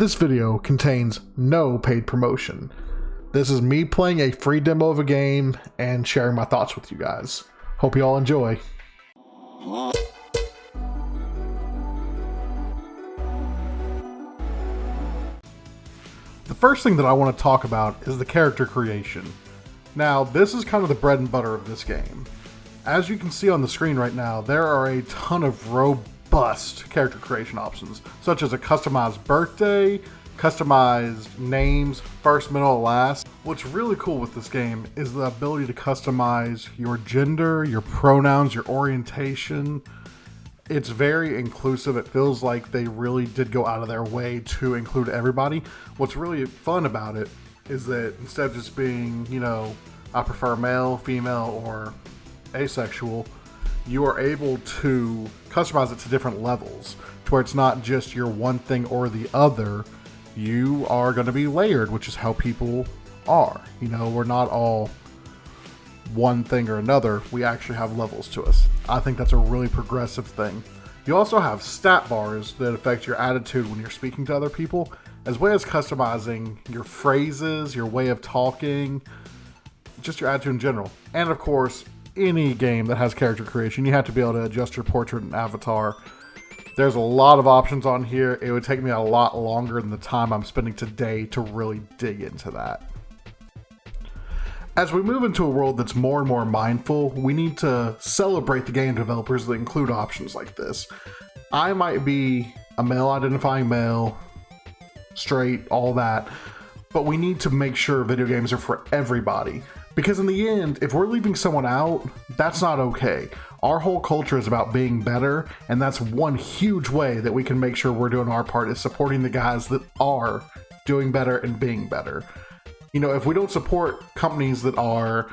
This video contains no paid promotion. This is me playing a free demo of a game and sharing my thoughts with you guys. Hope you all enjoy. The first thing that I want to talk about is the character creation. Now, this is kind of the bread and butter of this game. As you can see on the screen right now, there are a ton of robust character creation options, such as a customized birthday, customized names, first, middle, last. What's really cool with this game is the ability to customize your gender, your pronouns, your orientation. It's very inclusive. It feels like they really did go out of their way to include everybody. What's really fun about it is that instead of just being, I prefer male, female, or asexual, you are able to customize it to different levels to where it's not just your one thing or the other. You are going to be layered, which is how people are. We're not all one thing or another. We actually have levels to us. I think that's a really progressive thing. You also have stat bars that affect your attitude when you're speaking to other people, as well as customizing your phrases, your way of talking, just your attitude in general. And of course, any game that has character creation, you have to be able to adjust your portrait and avatar. There's a lot of options on here. It would take me a lot longer than the time I'm spending today to really dig into that. As we move into a world that's more and more mindful, we need to celebrate the game developers that include options like this. I might be a male identifying male, straight, all that, but we need to make sure video games are for everybody. Because in the end, if we're leaving someone out, that's not okay. Our whole culture is about being better, and that's one huge way that we can make sure we're doing our part, is supporting the guys that are doing better and being better. If we don't support companies that are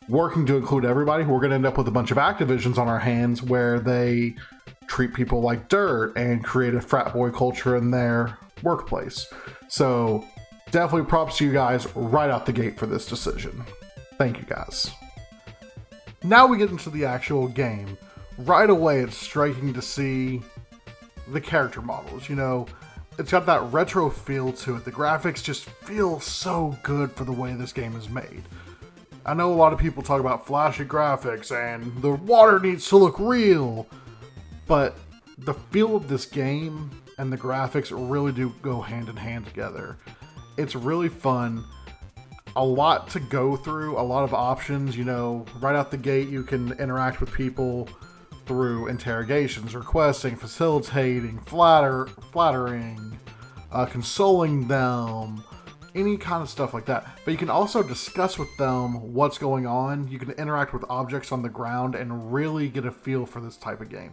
working to include everybody, we're going to end up with a bunch of Activisions on our hands where they treat people like dirt and create a frat boy culture in their workplace. So definitely props to you guys right out the gate for this decision. Thank you guys. Now we get into the actual game. Right away, it's striking to see the character models. It's got that retro feel to it. The graphics just feel so good for the way this game is made. I know a lot of people talk about flashy graphics and the water needs to look real, but the feel of this game and the graphics really do go hand in hand together. It's really fun. A lot to go through, a lot of options. Right out the gate, you can interact with people through interrogations, requesting, facilitating, flattering, consoling them, any kind of stuff like that. But you can also discuss with them what's going on. You can interact with objects on the ground and really get a feel for this type of game.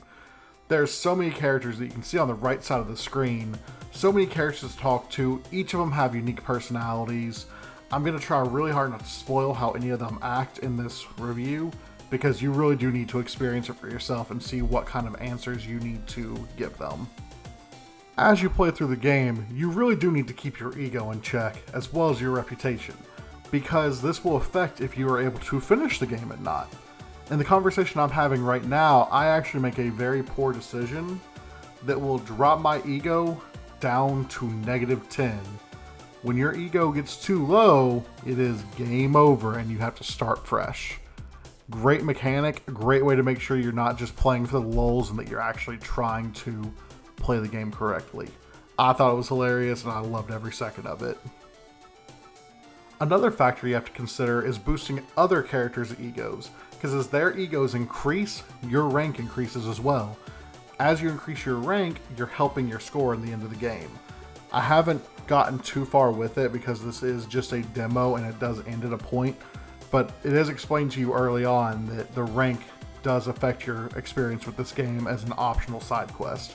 There's so many characters that you can see on the right side of the screen. So many characters to talk to. Each of them have unique personalities. I'm going to try really hard not to spoil how any of them act in this review, because you really do need to experience it for yourself and see what kind of answers you need to give them. As you play through the game, you really do need to keep your ego in check, as well as your reputation, because this will affect if you are able to finish the game or not. In the conversation I'm having right now, I actually make a very poor decision that will drop my ego down to -10. When your ego gets too low, it is game over and you have to start fresh. Great mechanic, great way to make sure you're not just playing for the lulz and that you're actually trying to play the game correctly. I thought it was hilarious and I loved every second of it. Another factor you have to consider is boosting other characters' egos, because as their egos increase, your rank increases as well. As you increase your rank, you're helping your score in the end of the game. I haven't gotten too far with it because this is just a demo and it does end at a point, but it is explained to you early on that the rank does affect your experience with this game as an optional side quest.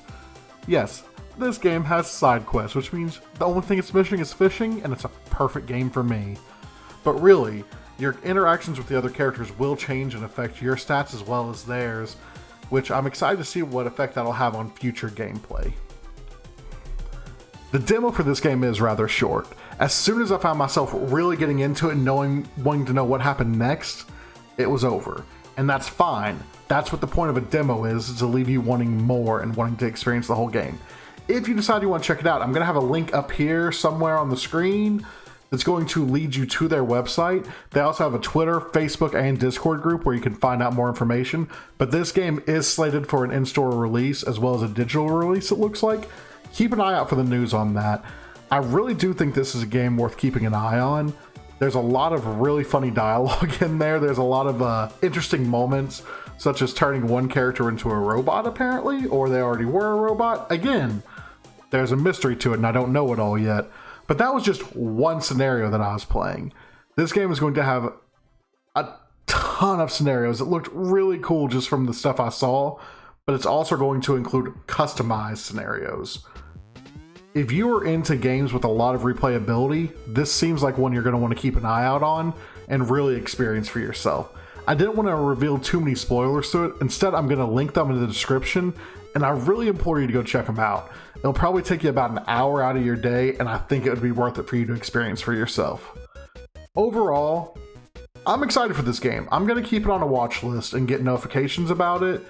Yes, this game has side quests, which means the only thing it's missing is fishing, and it's a perfect game for me. But really, your interactions with the other characters will change and affect your stats as well as theirs, which I'm excited to see what effect that'll have on future gameplay. The demo for this game is rather short. As soon as I found myself really getting into it and wanting to know what happened next, it was over. And that's fine. That's what the point of a demo is to leave you wanting more and wanting to experience the whole game. if you decide you want to check it out, I'm going to have a link up here somewhere on the screen that's going to lead you to their website. They also have a Twitter, Facebook, and Discord group where you can find out more information. But this game is slated for an in-store release as well as a digital release, it looks like. Keep an eye out for the news on that. I really do think this is a game worth keeping an eye on. There's a lot of really funny dialogue in there. There's a lot of interesting moments, such as turning one character into a robot, apparently, or they already were a robot. Again, there's a mystery to it, and I don't know it all yet. But that was just one scenario that I was playing. This game is going to have a ton of scenarios. It looked really cool just from the stuff I saw, but it's also going to include customized scenarios. If you are into games with a lot of replayability, this seems like one you're going to want to keep an eye out on and really experience for yourself. I didn't want to reveal too many spoilers to it. Instead, I'm going to link them in the description, and I really implore you to go check them out. It'll probably take you about an hour out of your day, and I think it would be worth it for you to experience for yourself. Overall, I'm excited for this game. I'm going to keep it on a watch list and get notifications about it.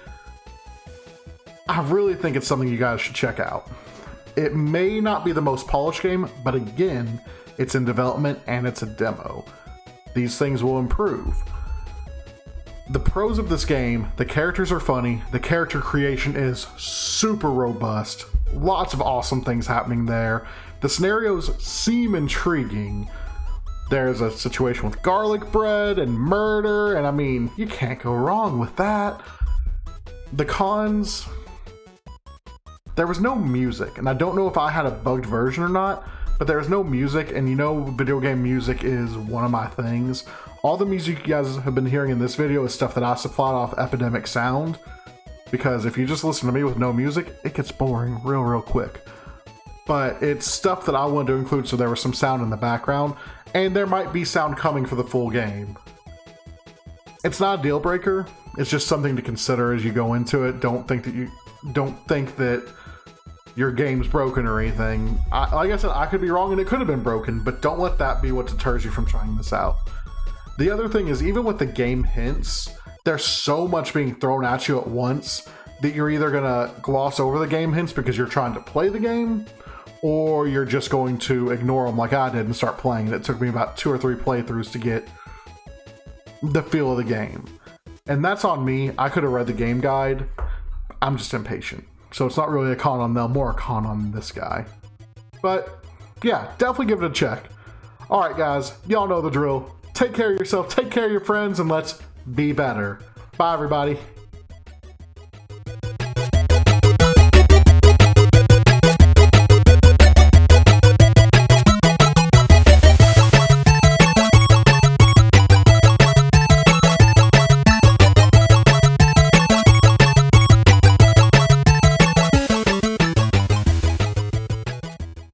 I really think it's something you guys should check out. It may not be the most polished game, but again, it's in development and it's a demo. These things will improve. The pros of this game, the characters are funny, the character creation is super robust, lots of awesome things happening there. The scenarios seem intriguing. There's a situation with garlic bread and murder, and I mean, you can't go wrong with that. The cons, there was no music, and I don't know if I had a bugged version or not, but there was no music, and you know video game music is one of my things. All the music you guys have been hearing in this video is stuff that I supplied off Epidemic Sound, because if you just listen to me with no music, it gets boring real quick. But it's stuff that I wanted to include, so there was some sound in the background, and there might be sound coming for the full game. It's not a deal breaker, it's just something to consider as you go into it. Don't think that your game's broken or anything. Like I said, I could be wrong and it could have been broken, but don't let that be what deters you from trying this out. The other thing is, even with the game hints, there's so much being thrown at you at once that you're either gonna gloss over the game hints because you're trying to play the game, or you're just going to ignore them like I did and start playing it. It took me about 2 or 3 playthroughs to get the feel of the game. And that's on me. I could have read the game guide. I'm just impatient. So it's not really a con on them, more a con on this guy. But yeah, definitely give it a check. Alright guys, y'all know the drill. Take care of yourself, take care of your friends, and let's be better. Bye everybody.